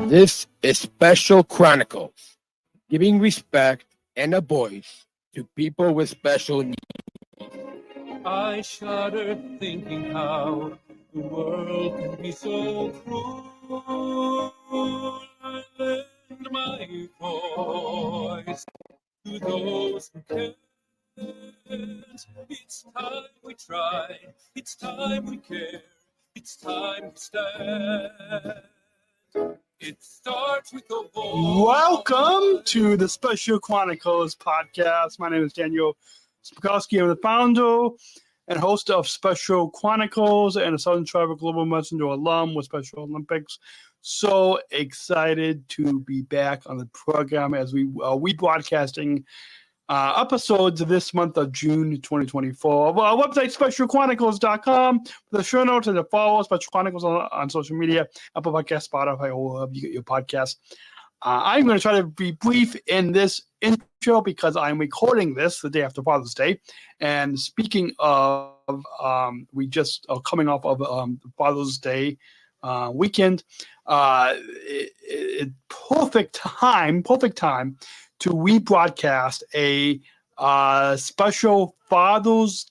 This is Special Chronicles, giving respect and a voice to people with special needs. I shudder thinking how the world can be so cruel. I lend my voice to those who can't. It's time we try, it's time we care, it's time we stand. It starts with a voice. Welcome to the Special Chronicles podcast. My name is Daniel Spakowski. I'm the founder and host of Special Chronicles and a Southern Travel Global Messenger alum with Special Olympics. So excited to be back on the program as we broadcasting episodes this month of June 2024. Our website, specialchronicles.com, for the show notes and to follow Special Chronicles on social media, Apple Podcasts, Spotify, or you get your podcasts. I'm going to try to be brief in this intro because I'm recording this the day after Father's Day. And speaking of, we just are coming off of Father's Day weekend. Perfect time to rebroadcast a special Father's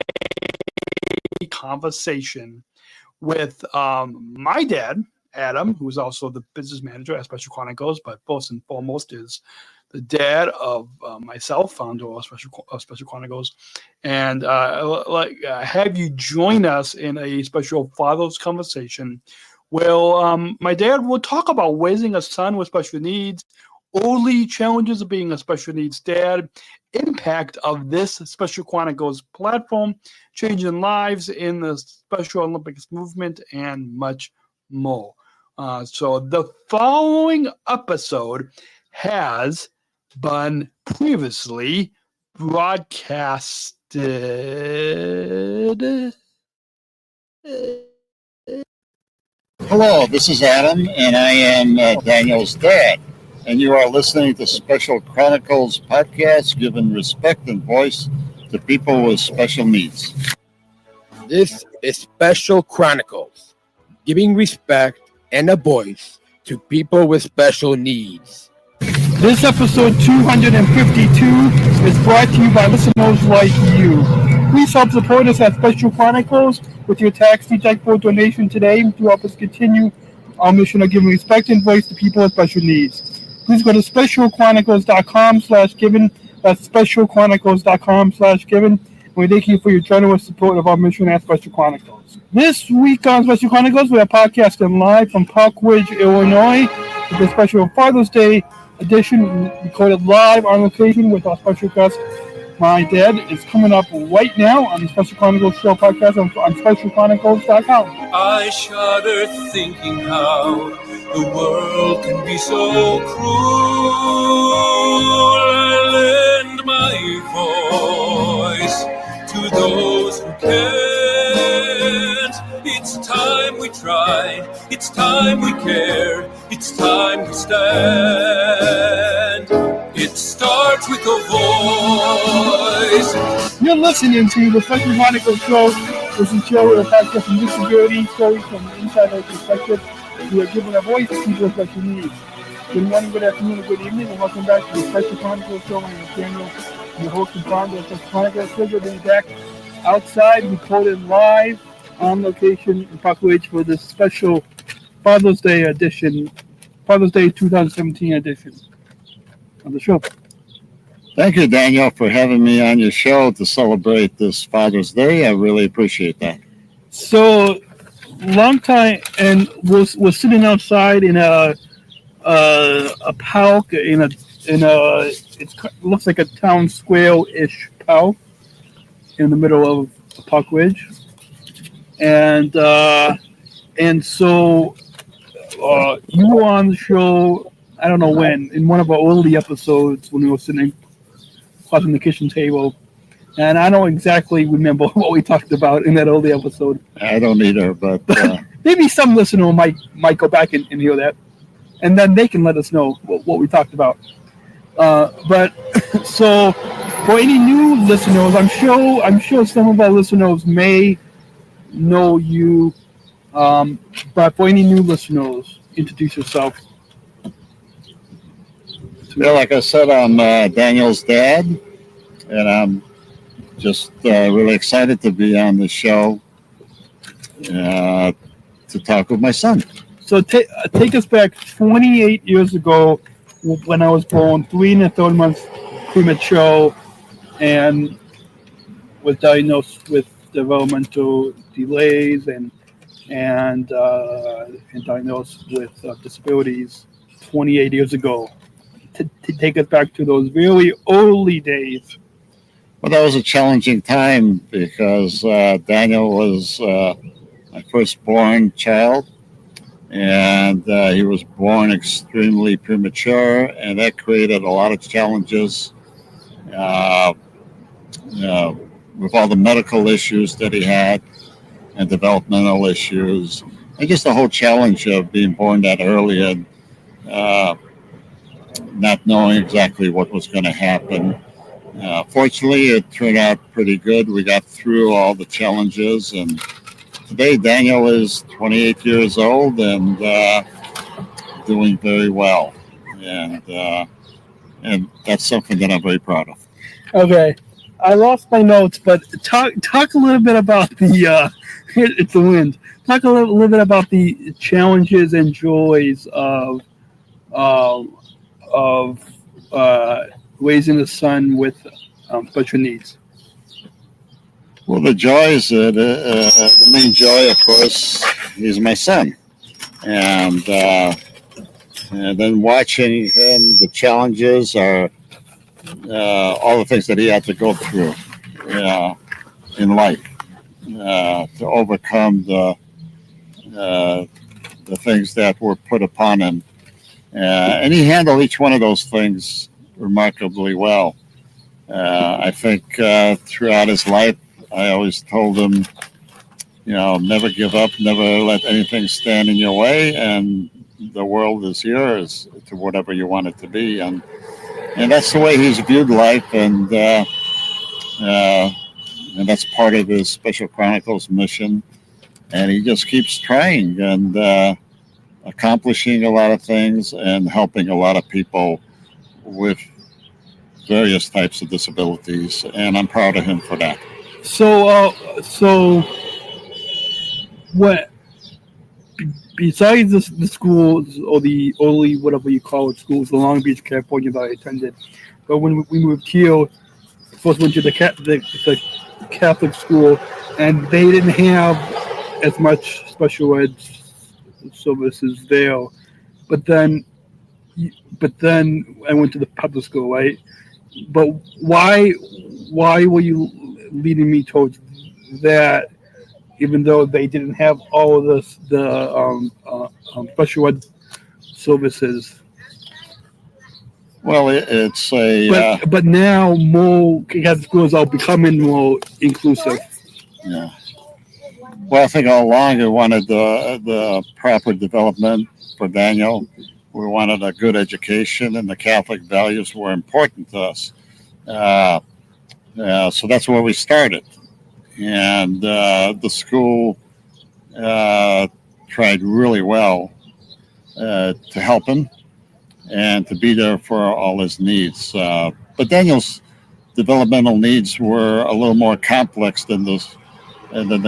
Day conversation with my dad, Adam, who is also the business manager at Special Chronicles, but first and foremost is the dad of myself, founder of Special Chronicles, and have you join us in a special Father's conversation. Well, my dad will talk about raising a son with special needs, early challenges of being a special needs dad, impact of this Special Chronicles platform, changing lives in the Special Olympics movement, and much more. So the following episode has been previously broadcasted. Hello, this is Adam, and I am Daniel's dad. And you are listening to Special Chronicles podcast, giving respect and voice to people with special needs. This is Special Chronicles, giving respect and a voice to people with special needs. This episode 252 is brought to you by listeners like you. Please help support us at Special Chronicles with your tax-deductible donation today to help us continue our mission of giving respect and voice to people with special needs. Please go to specialchronicles.com/giving. That's specialchronicles.com/giving. We thank you for your generous support of our mission at Special Chronicles. This week on Special Chronicles, we are podcasting live from Park Ridge, Illinois, with the special Father's Day edition, recorded live on location with our special guest. My dad is coming up right now on the Special Chronicles Show podcast on specialchronicles.com. I shudder thinking how the world can be so cruel. I lend my voice to those who can't. It's time we try, it's time we care, it's time we stand. It starts with a voice. You're listening to the Special Chronicles Show. This is show with a podcast from disability stories from the insider's perspective. We are giving a voice to people with special needs. Good morning, good afternoon, and good evening, and welcome back to the Special Chronicles Show. My name is Daniel, your host and founder of Special Chronicles. Pleasure being back outside, recorded live on location in Park Ridge for this special Father's Day edition, Father's Day 2017 edition of the show. Thank you, Daniel, for having me on your show to celebrate this Father's Day. I really appreciate that. So, long time, and we're sitting outside in a park in a it looks like a town square-ish park in the middle of Park Ridge, and so you were on the show. I don't know when, in one of our early episodes when we were sitting across from the kitchen table, and I don't exactly remember what we talked about in that early episode. I don't either, but maybe some listener might go back and hear that, and then they can let us know what we talked about. But so for any new listeners, I'm sure some of our listeners may know you, but for any new listeners, introduce yourself. Yeah, like I said, I'm Daniel's dad, and I'm just really excited to be on the show to talk with my son. So take us back 28 years ago when I was born, 3 1/3 months premature, and was diagnosed with developmental delays and diagnosed with disabilities 28 years ago. To take us back to those really early days. Well, that was a challenging time because Daniel was my firstborn child, and he was born extremely premature, and that created a lot of challenges with all the medical issues that he had and developmental issues, and just the whole challenge of being born that early and not knowing exactly what was going to happen. Fortunately, it turned out pretty good. We got through all the challenges, and today Daniel is 28 years old and doing very well, and that's something that I'm very proud of. Okay, I lost my notes, but talk a little bit about the it's the wind. Talk a little bit about the challenges and joys of raising a son with special needs. Well, the joys, the main joy, of course, is my son, and then watching him, the challenges are all the things that he had to go through in life to overcome the things that were put upon him, and he handled each one of those things remarkably well. I think throughout his life, I always told him, never give up, never let anything stand in your way, and the world is yours to whatever you want it to be, and that's the way he's viewed life, and that's part of his Special Chronicles mission, and he just keeps trying and accomplishing a lot of things and helping a lot of people with various types of disabilities, and I'm proud of him for that. So what? Besides the schools or the early whatever you call it schools, the Long Beach, California that I attended, but when we moved here, first went to the Catholic school, and they didn't have as much special ed services there. But then I went to the public school, right? But why were you leading me towards that, even though they didn't have all of this, the special ed services? Well, it's a but now more Catholic schools are becoming more inclusive. Yeah. Well, I think all along we wanted the proper development for Daniel. We wanted a good education, and the Catholic values were important to us. So that's where we started. And the school tried really well to help him and to be there for all his needs. But Daniel's developmental needs were a little more complex than the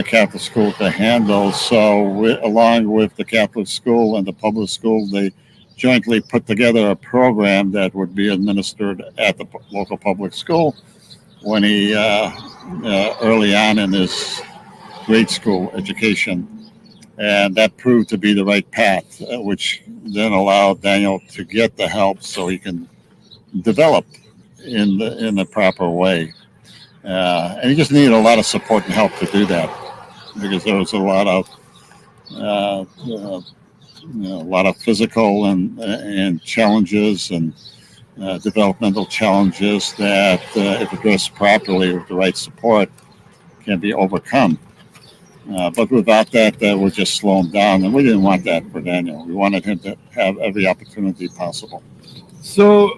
Catholic school could handle. So along with the Catholic school and the public school, they jointly put together a program that would be administered at the local public school when he early on in his grade school education. And that proved to be the right path, which then allowed Daniel to get the help so he can develop in the proper way. And he just needed a lot of support and help to do that, because there was a lot of physical and challenges and developmental challenges that, if addressed properly with the right support, can be overcome. But without that, would just slow him down, and we didn't want that for Daniel. We wanted him to have every opportunity possible. So,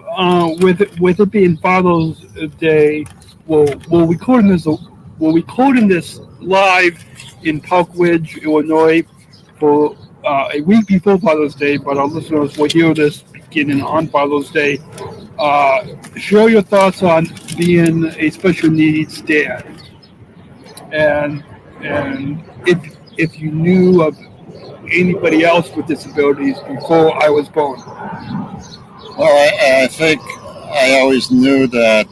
with it being Father's Day, we're recording this live in Park Ridge, Illinois, for a week before Father's Day. But our listeners will hear this beginning on Father's Day. share your thoughts on being a special needs dad, and if you knew of anybody else with disabilities before I was born. Well, I think I always knew that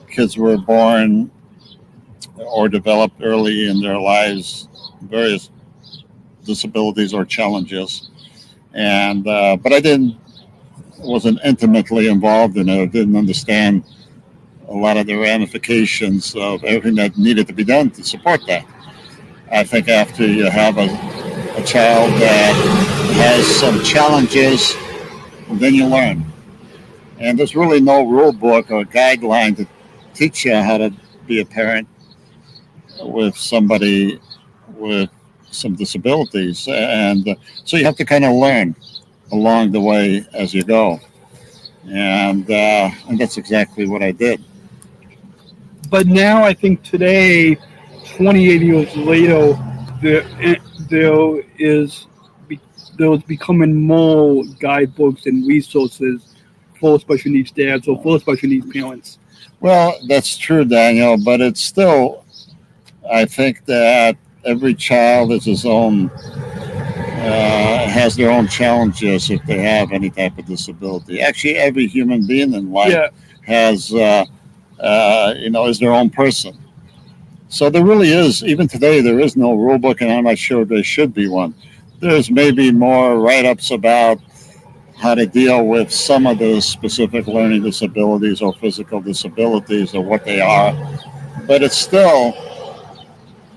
kids were born or developed early in their lives various disabilities or challenges, and but I wasn't intimately involved in it. I didn't understand a lot of the ramifications of everything that needed to be done to support that. I think after you have a child that has some challenges, then you learn. And there's really no rule book or guideline to teach you how to be a parent with somebody with some disabilities. And so you have to kind of learn along the way as you go. And that's exactly what I did. But now I think today, 28 years later, there there is there's becoming more guidebooks and resources for special needs dads or for special needs parents. Well, that's true, Daniel, but it's still, I think that every child is his own, has their own challenges if they have any type of disability. Actually, every human being in life Yeah, has, is their own person. So there really is, even today, there is no rule book, and I'm not sure there should be one. There's maybe more write-ups about how to deal with some of the specific learning disabilities or physical disabilities or what they are, but it's still,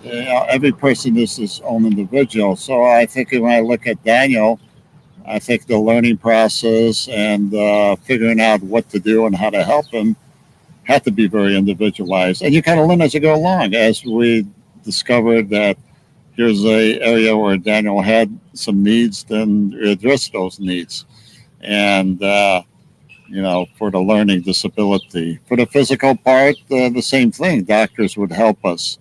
every person is his own individual. So I think when I look at Daniel, I think the learning process and figuring out what to do and how to help him had to be very individualized. And you kind of learn as you go along. As we discovered that here's a area where Daniel had some needs, then we address those needs. And for the learning disability, for the physical part, the same thing. Doctors would help us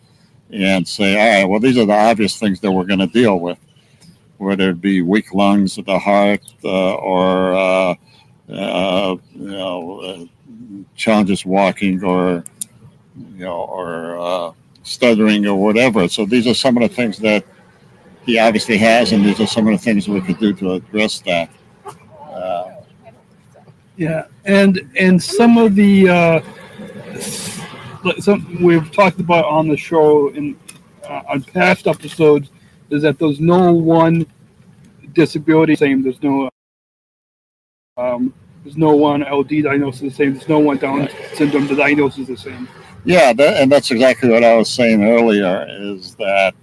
and say, all right, well, these are the obvious things that we're going to deal with, whether it be weak lungs of the heart or challenges walking or stuttering or whatever. So these are some of the things that he obviously has, and these are some of the things we could do to address that. yeah, and some of the some we've talked about on the show in on past episodes is that there's no one disability the same. There's no one LD diagnosis the same. There's no one Down syndrome diagnosis the same. Yeah, and that's exactly what I was saying earlier, is that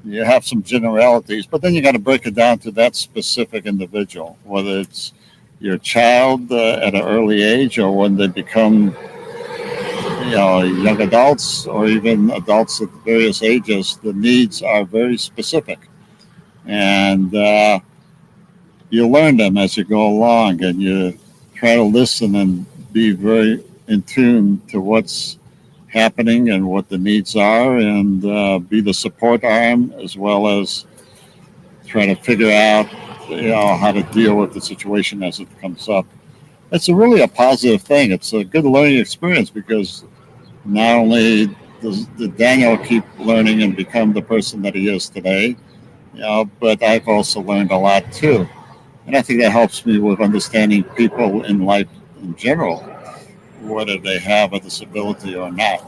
you have some generalities, but then you got to break it down to that specific individual, whether it's your child at an early age or when they become young adults or even adults at various ages. The needs are very specific, and you learn them as you go along, and you try to listen and be very in tune to what's happening and what the needs are, and be the support arm as well as try to figure out how to deal with the situation as it comes up. It's really a positive thing. It's a good learning experience because not only does Daniel keep learning and become the person that he is today, but I've also learned a lot too. And I think that helps me with understanding people in life in general, whether they have a disability or not.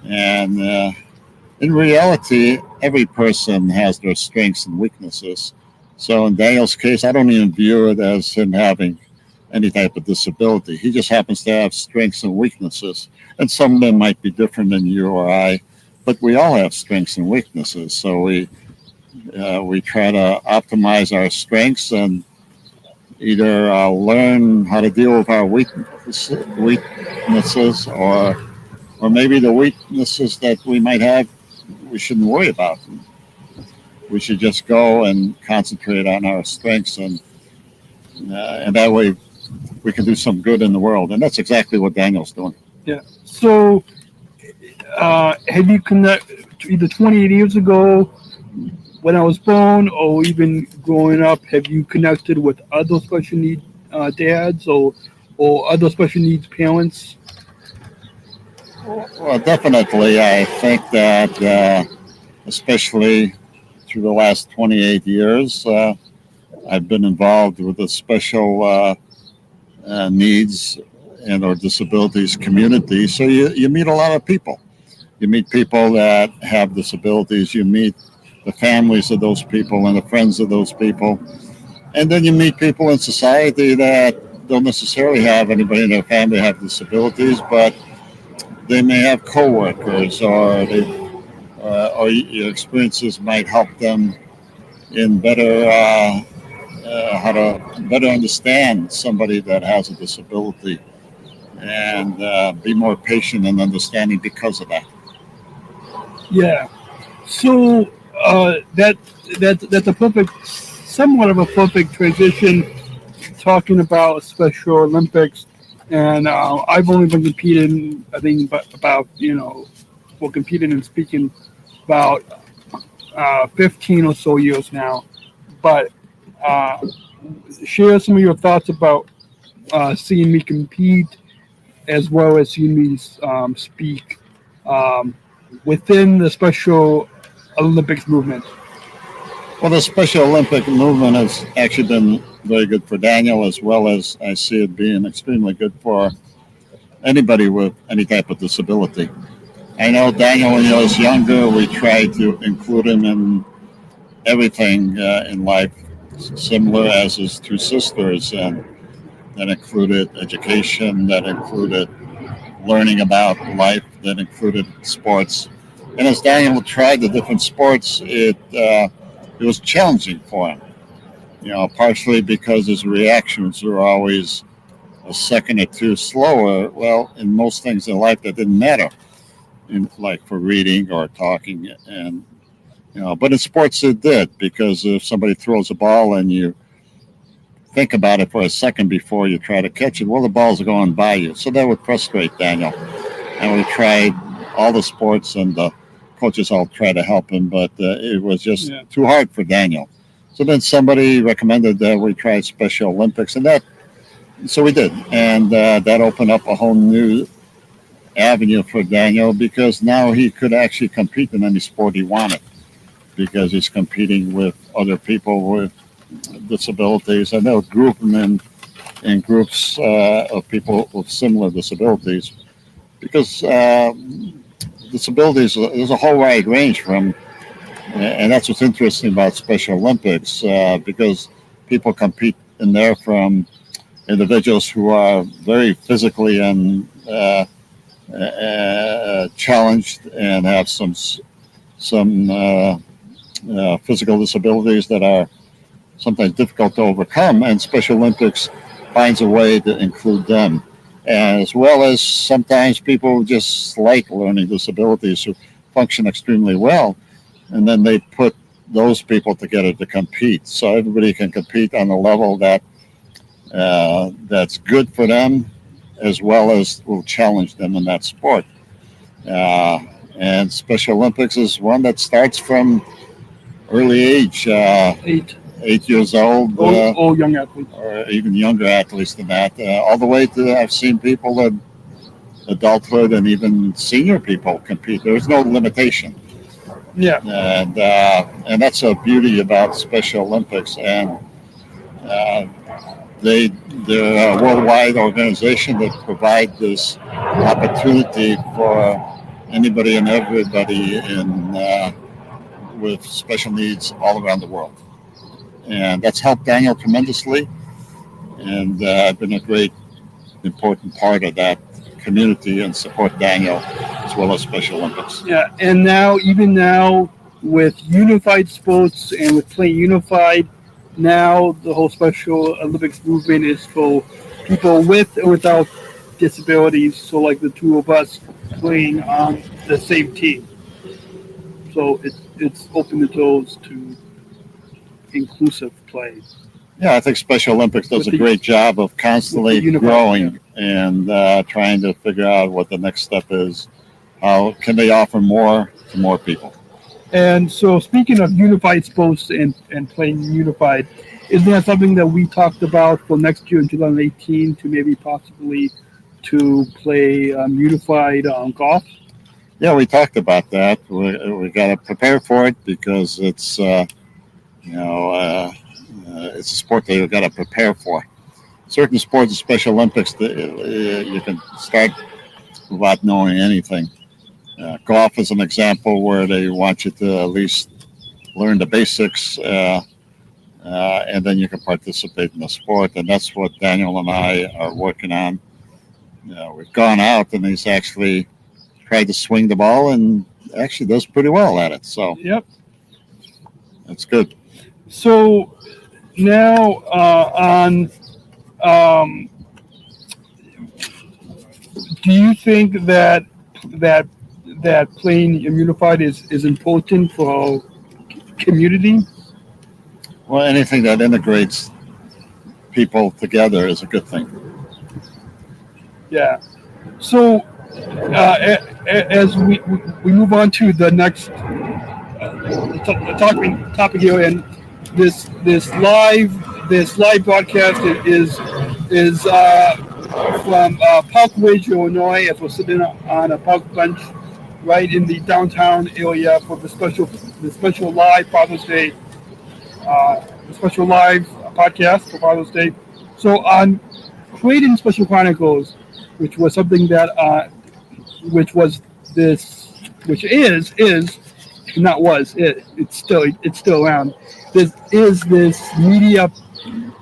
And in reality, every person has their strengths and weaknesses. So in Daniel's case, I don't even view it as him having any type of disability. He just happens to have strengths and weaknesses. And some of them might be different than you or I, but we all have strengths and weaknesses. So we try to optimize our strengths and either learn how to deal with our weaknesses or maybe the weaknesses that we might have, we shouldn't worry about them. We should just go and concentrate on our strengths, and that way we can do some good in the world. And that's exactly what Daniel's doing. Yeah. So, have you connected either 28 years ago when I was born, or even growing up? Have you connected with other special need dads, or or other special needs parents? Well, definitely. I think that especially through the last 28 years, I've been involved with the special needs and or disabilities community. So you meet a lot of people. You meet people that have disabilities. You meet the families of those people and the friends of those people. And then you meet people in society that don't necessarily have anybody in their family have disabilities, but they may have coworkers or your experiences might help them in better how to better understand somebody that has a disability and be more patient and understanding because of that. Yeah. So that's a perfect, somewhat of a perfect transition. Talking about Special Olympics, and I've only been competing, I think, about well, competing and speaking about 15 or so years now. But uh, share some of your thoughts about seeing me compete, as well as seeing me speak um, within the Special Olympics movement. Well, the Special Olympic movement has actually been very good for Daniel, as well as I see it being extremely good for anybody with any type of disability. I know Daniel, when he was younger, we tried to include him in everything in life, similar as his two sisters, and that included education, that included learning about life, that included sports. And as Daniel tried the different sports, it was challenging for him. Partially because his reactions were always a second or two slower. Well, in most things in life, that didn't matter, like for reading or talking, and but in sports it did, because if somebody throws a ball and you think about it for a second before you try to catch it, well, the balls are going by you. So that would frustrate Daniel. And we tried all the sports, and the coaches all tried to help him, but it was just too hard for Daniel. So then somebody recommended that we try Special Olympics, and so we did. And that opened up a whole new avenue for Daniel, because now he could actually compete in any sport he wanted, because he's competing with other people with disabilities, and they'll group them in groups of people with similar disabilities, because disabilities, there's a whole wide range from, and that's what's interesting about Special Olympics, because people compete in there from individuals who are very physically and challenged and have some physical disabilities that are sometimes difficult to overcome, and Special Olympics finds a way to include them, as well as sometimes people just like learning disabilities who function extremely well, and then they put those people together to compete, so everybody can compete on a level that's good for them, as well as will challenge them in that sport. And Special Olympics is one that starts from early age, 8 years old, or young athletes, or even younger athletes than that, all the way to I've seen people in adulthood and even senior people compete. There's no limitation. Yeah. And that's a beauty about Special Olympics, and they're a worldwide organization that provide this opportunity for anybody and everybody with special needs all around the world. And that's helped Daniel tremendously, and I've been a great, important part of that community and support Daniel as well as Special Olympics. Yeah, and even now with unified sports and with playing unified, now the whole Special Olympics movement is for people with or without disabilities. So like the two of us playing on the same team. So it's open the doors to inclusive play. Yeah, I think Special Olympics does a great job of constantly growing and trying to figure out what the next step is. How can they offer more to more people? And so, speaking of unified sports and playing unified, isn't that something that we talked about for next year in 2018 to maybe possibly to play unified golf? Yeah, we talked about that. We got to prepare for it because you know, it's a sport that you've got to prepare for. Certain sports, the Special Olympics, you can start without knowing anything. Golf is an example where they want you to at least learn the basics, and then you can participate in the sport. And that's what Daniel and I are working on. We've gone out, and he's actually tried to swing the ball, and actually does pretty well at it. So Yep. that's good. So now on, do you think that that that playing unified is important for our community? Well, anything that integrates people together is a good thing. Yeah. So as we move on to the next topic here, and this live broadcast is from Park Ridge, Illinois, as we're sitting on a park bench right in the downtown area for the special live Father's Day, the special live podcast for Father's Day. So on creating Special Chronicles, which was something that which is not was it's still around. This media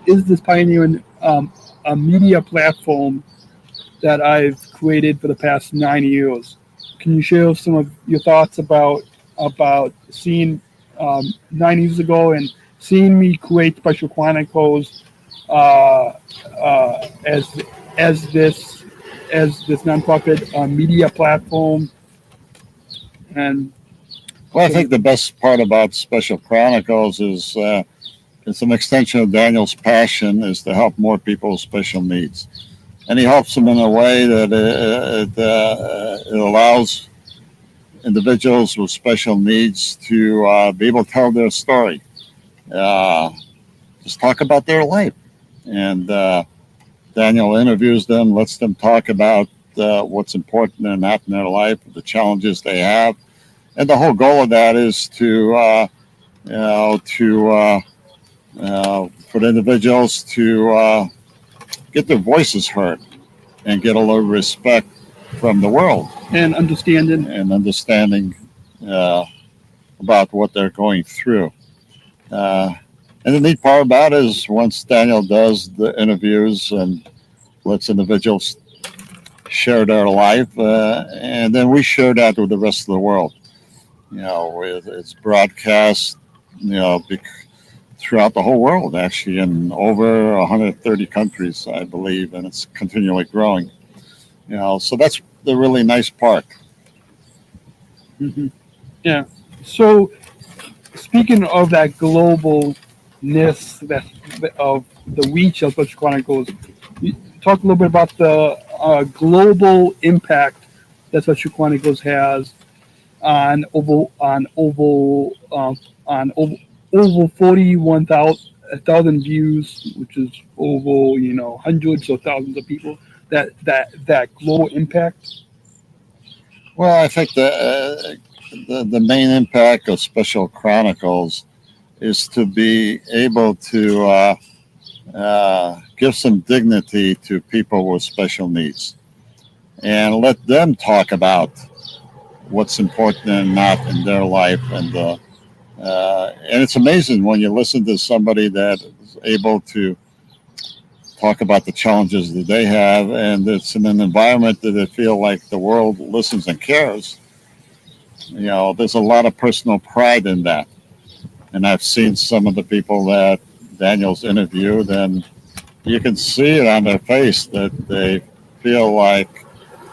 is this pioneering a media platform that I've created for the past 9 years. Can you share some of your thoughts about seeing 9 years ago and seeing me create Special Chronicles as this nonprofit media platform? And Well, I think the best part about Special Chronicles is it's an extension of Daniel's passion is to help more people with special needs. And he helps them in a way that it allows individuals with special needs to be able to tell their story. Just talk about their life. And Daniel interviews them, lets them talk about what's important and not in their life, the challenges they have. And the whole goal of that is for the individuals to get their voices heard and get a little respect from the world and understanding about what they're going through. And the neat part about it is once Daniel does the interviews and lets individuals share their life, and then we share that with the rest of the world. It's broadcast, throughout the whole world, actually, in over 130 countries, I believe, and it's continually growing. So that's the really nice part. Mm-hmm. Yeah. So, speaking of that globalness, of the reach of Special Chronicles, talk a little bit about the global impact that Special Chronicles has on over 41,000 views, which is over hundreds of thousands of people. That global impact. Well, I think the main impact of Special Chronicles is to be able to give some dignity to people with special needs and let them talk about what's important and not in their life. And it's amazing when you listen to somebody that is able to talk about the challenges that they have, and it's in an environment that they feel like the world listens and cares. There's a lot of personal pride in that. And I've seen some of the people that Daniel's interviewed, and you can see it on their face that they feel like,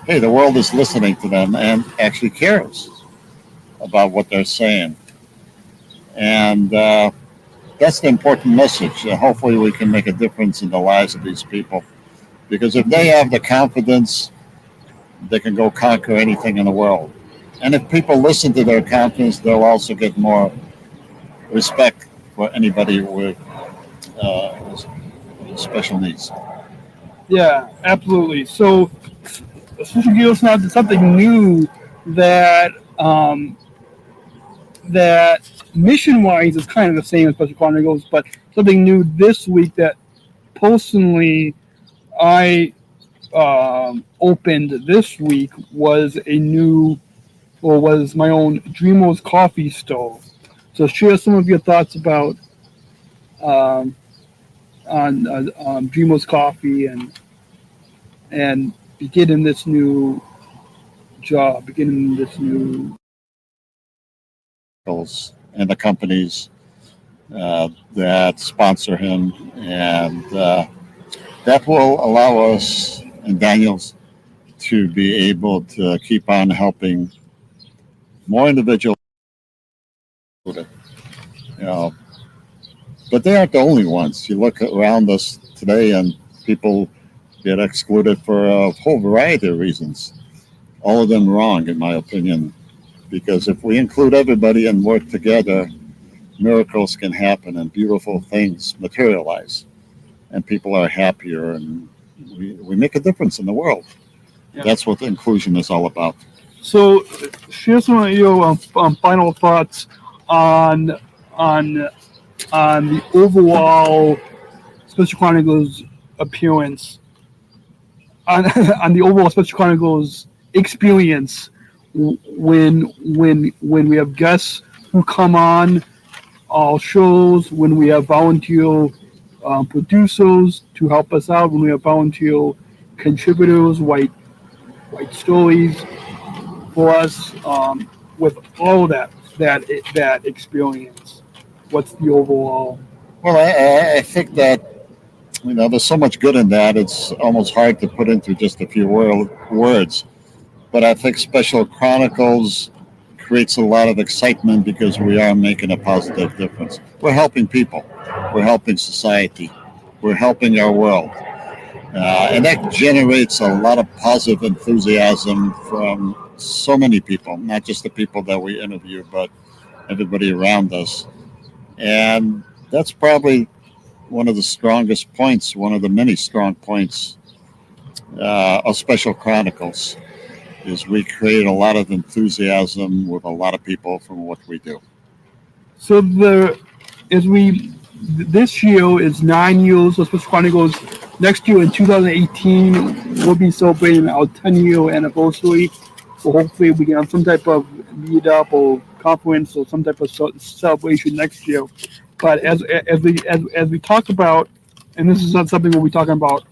hey, the world is listening to them and actually cares about what they're saying. And that's the important message. Hopefully we can make a difference in the lives of these people. Because if they have the confidence, they can go conquer anything in the world. And if people listen to their confidence, they'll also get more respect for anybody with special needs. Yeah, absolutely. So, switching gears now to something new that that mission-wise is kind of the same as Special Chronicles, but something new this week that personally I opened this week was was my own Dreamos coffee stove. So share some of your thoughts about um, on Dreamos coffee and beginning this new job, beginning this new. And the companies that sponsor him, and that will allow us and Daniels to be able to keep on helping more individuals. You know, but they aren't the only ones. You look around us today, and people get excluded for a whole variety of reasons. All of them wrong, in my opinion, because if we include everybody and work together, miracles can happen and beautiful things materialize, and people are happier, and we make a difference in the world. Yeah. That's what inclusion is all about. So share some of your final thoughts on on on the overall Special Chronicles appearance, on on the overall Special Chronicles experience when we have guests who come on our shows, when we have volunteer producers to help us out, when we have volunteer contributors, white stories for us, with all that experience. What's the overall? Well, I think that there's so much good in that. It's almost hard to put into just a few words. But I think Special Chronicles creates a lot of excitement because we are making a positive difference. We're helping people. We're helping society. We're helping our world. And that generates a lot of positive enthusiasm from so many people, not just the people that we interview, but everybody around us. And that's probably one of the strongest points, one of the many strong points of Special Chronicles, is we create a lot of enthusiasm with a lot of people from what we do. So this year is 9 years of Special Chronicles. Next year in 2018, we'll be celebrating our 10-year anniversary. So hopefully we can have some type of meetup or conference or some type of celebration next year. But as we talk about, and this is not something we'll be talking about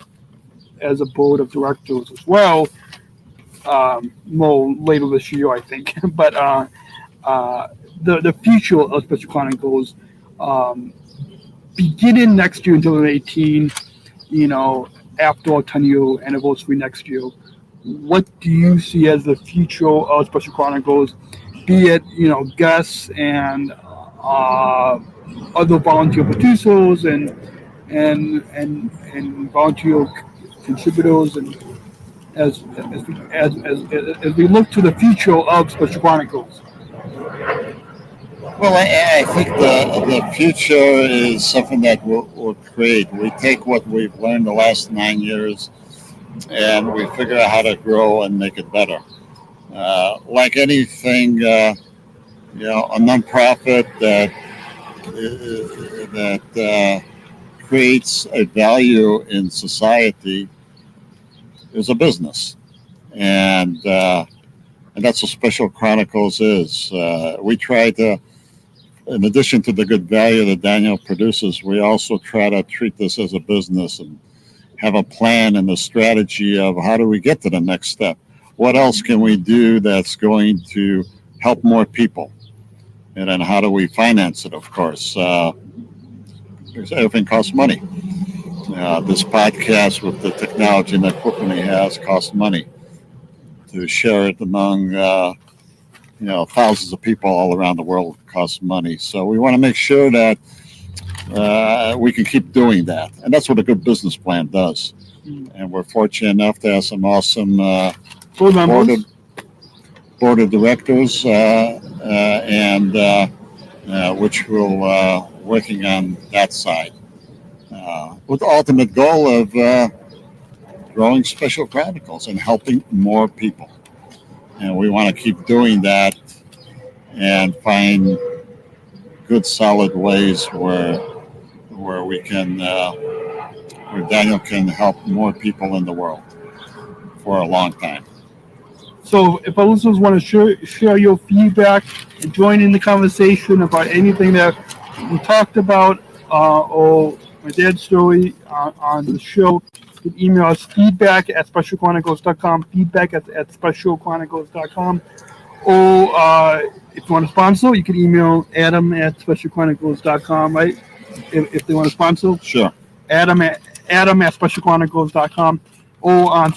as a board of directors as well, more later this year, I think. But the future of Special Chronicles, beginning next year in 2018, after our 10-year anniversary next year, what do you see as the future of Special Chronicles, be it, guests and other volunteer producers and volunteer contributors, and as we look to the future of Special Chronicles? Well, I think the future is something that we'll create. We take what we've learned the last 9 years and we figure out how to grow and make it better. Like anything, a nonprofit that creates a value in society is a business, and that's what Special Chronicles is. We try to, in addition to the good value that Daniel produces, we also try to treat this as a business and have a plan and a strategy of how do we get to the next step. What else can we do that's going to help more people? And then how do we finance it, of course? Because everything costs money. This podcast with the technology and the equipment he has costs money. To share it among thousands of people all around the world costs money. So we want to make sure that we can keep doing that. And that's what a good business plan does. And we're fortunate enough to have some awesome board of directors and which will working on that side. with the ultimate goal of growing Special Chronicles and helping more people. And we want to keep doing that and find good, solid ways where we can, where Daniel can help more people in the world for a long time. So if our listeners want to share your feedback and join in the conversation about anything that we talked about or my dad's story on the show, you can email us feedback@specialchronicles.com, feedback@specialchronicles.com. Or if you want to sponsor, you can email Adam@specialchronicles.com, right? If they want to sponsor. Sure. Adam@specialchronicles.com, or on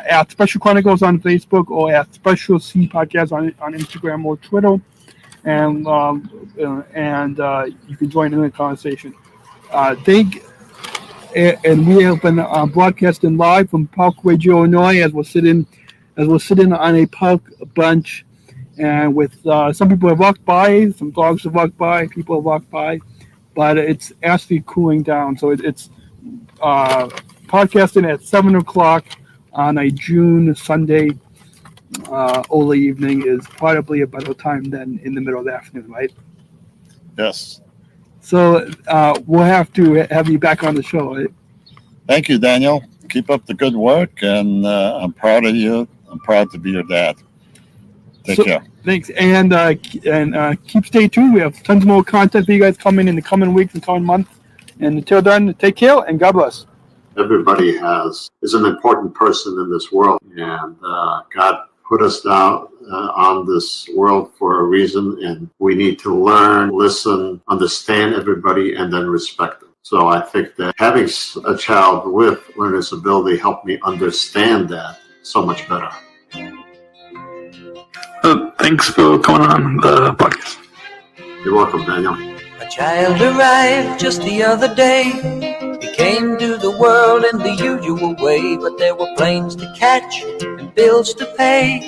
at Special Chronicles on Facebook, or at Special C Podcast on Instagram or Twitter, and you can join in the conversation. And we have been broadcasting live from Parkway, Illinois, as we're sitting on a park bench, and with some people have walked by, some dogs have walked by, people have walked by, but it's actually cooling down. So it's podcasting at 7:00 on a June Sunday early evening is probably a better time than in the middle of the afternoon, right? Yes. So we'll have to have you back on the show, right? Thank you, Daniel. Keep up the good work, and I'm proud of you. I'm proud to be your dad. Take care. Thanks, and keep stay tuned. We have tons more content for you guys coming in the coming weeks and coming months. And until then, take care and God bless. Everybody is an important person in this world, and God put us down on this world for a reason, and we need to learn, listen, understand everybody, and then respect them. So I think that having a child with learning disability helped me understand that so much better. Thanks for coming on the podcast. You're welcome, Daniel. A child arrived just the other day. He came to the world in the usual way, but there were planes to catch and bills to pay.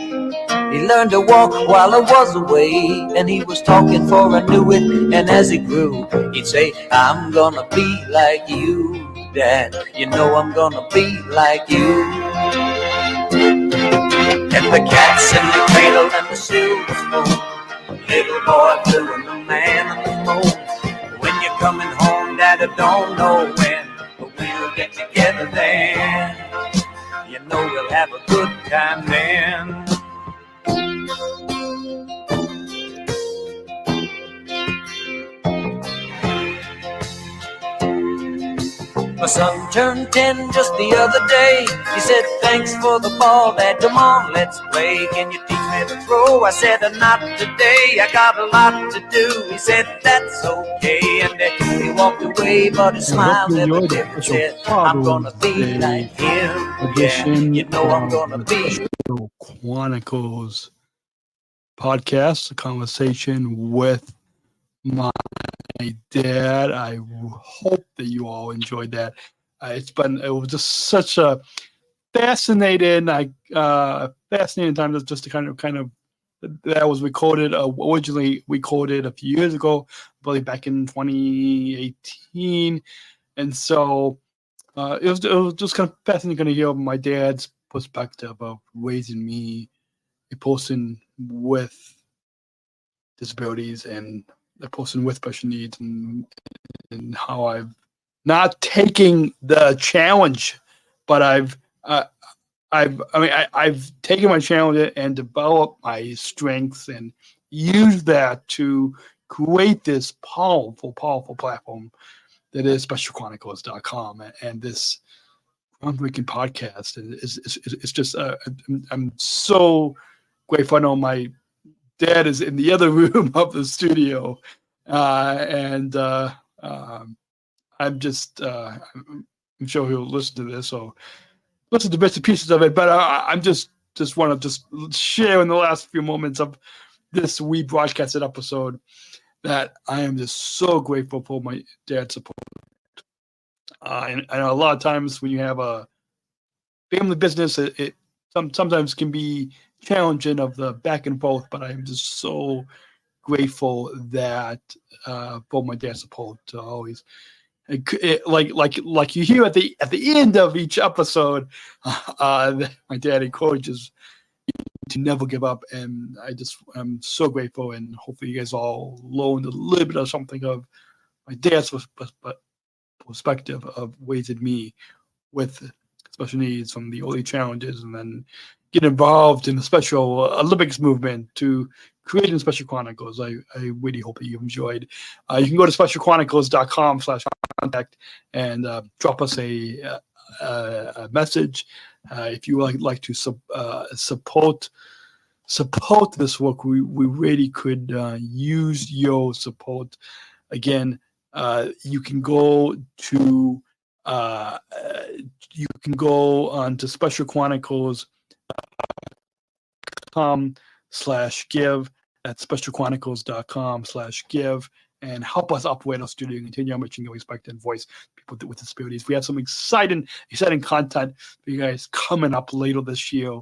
He learned to walk while I was away, and he was talking before I knew it. And as he grew, he'd say, "I'm gonna be like you, Dad. You know I'm gonna be like you." And the cats in the cradle and the silver spoon, little boy blue and the man on the moon. When you're coming home, Dad, I don't know when, but we'll get together then. You know we'll have a good time then. My son turned 10 just the other day. He said, "Thanks for the ball, Dad, come on, let's play. Can you teach me to throw?" I said, "Not today, I got a lot to do." He said, "That's okay," and he walked away, but his smile never did. He said, "I'm gonna be like him, yeah, you know I'm gonna be." Special Chronicles podcast, a conversation with my dad. I hope that you all enjoyed that. It was just such a fascinating time just to kind of that was recorded originally recorded a few years ago, probably back in 2018, and so it was just kind of fascinating to hear my dad's perspective of raising me, a person with disabilities and a person with special needs, and how I've not taking the challenge, but I've taken my challenge and developed my strengths and used that to create this powerful platform that is specialchronicles.com, and this groundbreaking podcast. It's just I'm so grateful. I know my dad is in the other room of the studio, and I'm just I'm sure he'll listen to this or listen to bits and pieces of it. But I'm just want to just share in the last few moments of this rebroadcasted episode that I am just so grateful for my dad's support. And I know a lot of times when you have a family business, it sometimes can be challenging of the back and forth, but I'm just so grateful that for my dad's support to always like you hear at the end of each episode, my dad encourages to never give up, and I'm so grateful, and hopefully you guys all learned a little bit of something of my dad's perspective of raising me with special needs from the early challenges, and then get involved in the Special Olympics movement to creating Special Chronicles. I really hope that you enjoyed. You can go to specialchronicles.com/contact and drop us a message if you would like to support this work. We really could use your support. Again, you can go on to specialchronicles.com/give. That's specialchronicles.com/give, and help us operate our studio, continue our mission, respect, and voice people with disabilities. We have some exciting content for you guys coming up later this year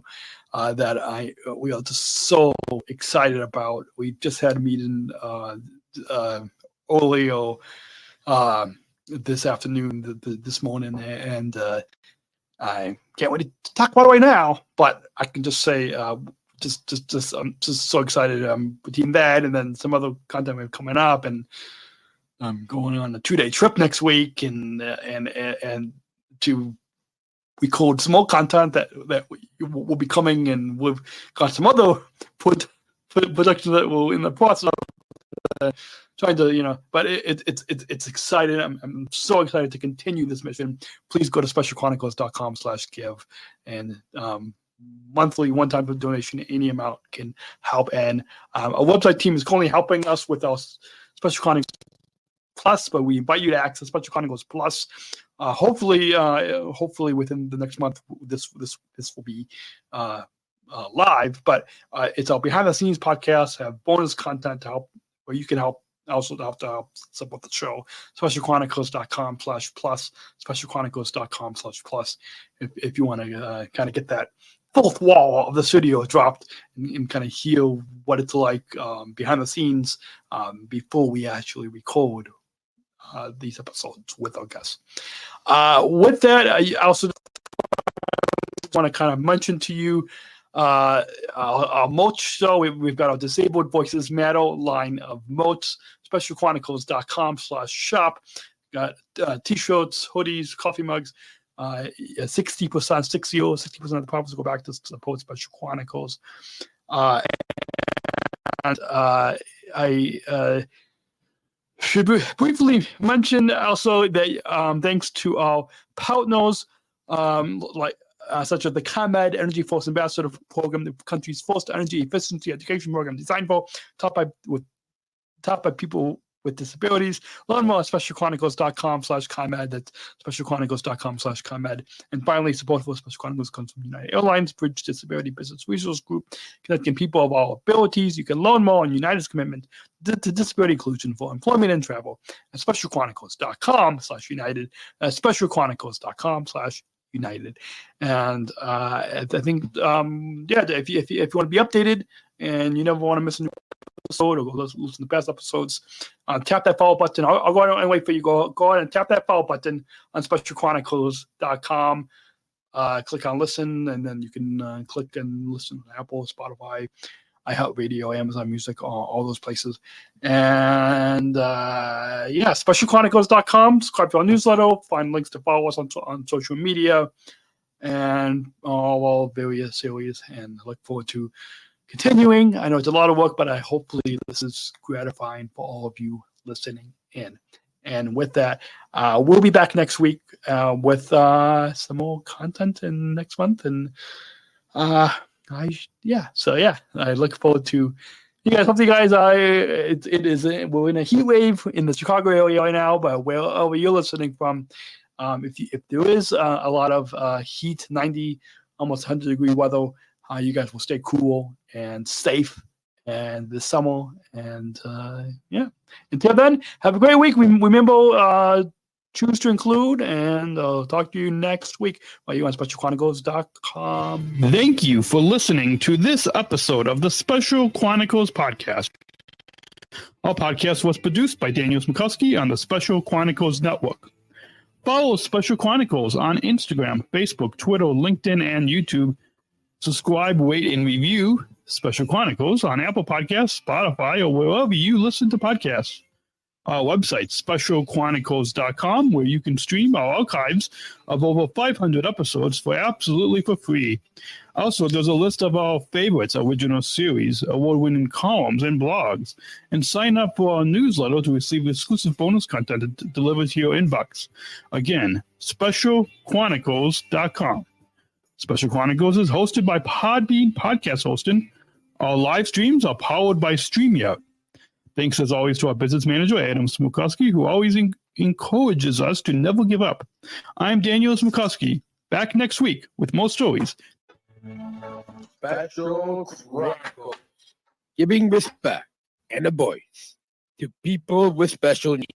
that we are just so excited about. We just had a meeting earlier this afternoon, this morning, and I can't wait to talk about it right now. But I can just say, I'm just so excited. Between that and then some other content we have coming up, and I'm going on a 2-day trip next week, and to record some more content that will be coming, and we've got some other productions that will in the process of trying to, but it's exciting. I'm so excited to continue this mission. Please go to specialchronicles.com/give, and monthly one-time donation, any amount can help. And our website team is currently helping us with our Special Chronicles Plus, but we invite you to access Special Chronicles Plus. Hopefully within the next month, this will be live. But it's our behind-the-scenes podcast, have bonus content to help, where you can help. Also to help support the show. specialchronicles.com/plus, specialchronicles.com/plus, if you want to kind of get that fourth wall of the studio dropped and kind of hear what it's like behind the scenes before we actually record these episodes with our guests. With that, I also want to kind of mention to you our merch show. We've got our Disabled Voices Matter line of merch, specialchronicles.com/shop. Got t-shirts, hoodies, coffee mugs. 60% of the profits go back to support Special Chronicles. And I should briefly mention also that thanks to our partners, such as the ComEd Energy Force Ambassador Program, the country's first energy efficiency education program designed for taught by people with disabilities. Learn more at specialchronicles.com/ComEd. That's specialchronicles.com/ComEd. And finally, support for Special Chronicles comes from United Airlines Bridge Disability Business Resource Group, connecting people of all abilities. You can learn more on United's commitment to disability inclusion for employment and travel at specialchronicles.com/United. Specialchronicles.com/United. And I think, if you want to be updated and you never want to miss a new episode or listen to past episodes, tap that follow button. I'll go ahead and wait for you. Go ahead and tap that follow button on specialchronicles.com. Click on listen, and then you can click and listen to Apple, Spotify, iHeartRadio, Amazon Music, all those places. And specialchronicles.com. Subscribe to our newsletter. Find links to follow us on social media and all our various areas. And I look forward to continuing. I know it's a lot of work, but hopefully this is gratifying for all of you listening in. And with that, we'll be back next week with some more content in next month. And I look forward to you guys. Hopefully, guys, we're in a heat wave in the Chicago area right now, but wherever you're listening from, if there is a lot of heat, 90, almost 100-degree weather, you guys will stay cool and safe and this summer. And until then, have a great week. Remember, choose to include, and I'll talk to you next week while you're on specialchronicles.com. Thank you for listening to this episode of the Special Chronicles podcast. Our podcast was produced by Daniel Smikowski on the Special Chronicles Network. Follow Special Chronicles on Instagram, Facebook, Twitter, LinkedIn, and YouTube. Subscribe, rate, and review Special Chronicles on Apple Podcasts, Spotify, or wherever you listen to podcasts. Our website, specialchronicles.com, where you can stream our archives of over 500 episodes for absolutely for free. Also, there's a list of our favorites, original series, award-winning columns, and blogs. And sign up for our newsletter to receive exclusive bonus content delivered to your inbox. Again, specialchronicles.com. Special Chronicles is hosted by Podbean Podcast Hosting. Our live streams are powered by StreamYard. Thanks, as always, to our business manager, Adam Smukowski, who always encourages us to never give up. I'm Daniel Smukowski, back next week with more stories. Special Chronicles, giving respect and a voice to people with special needs.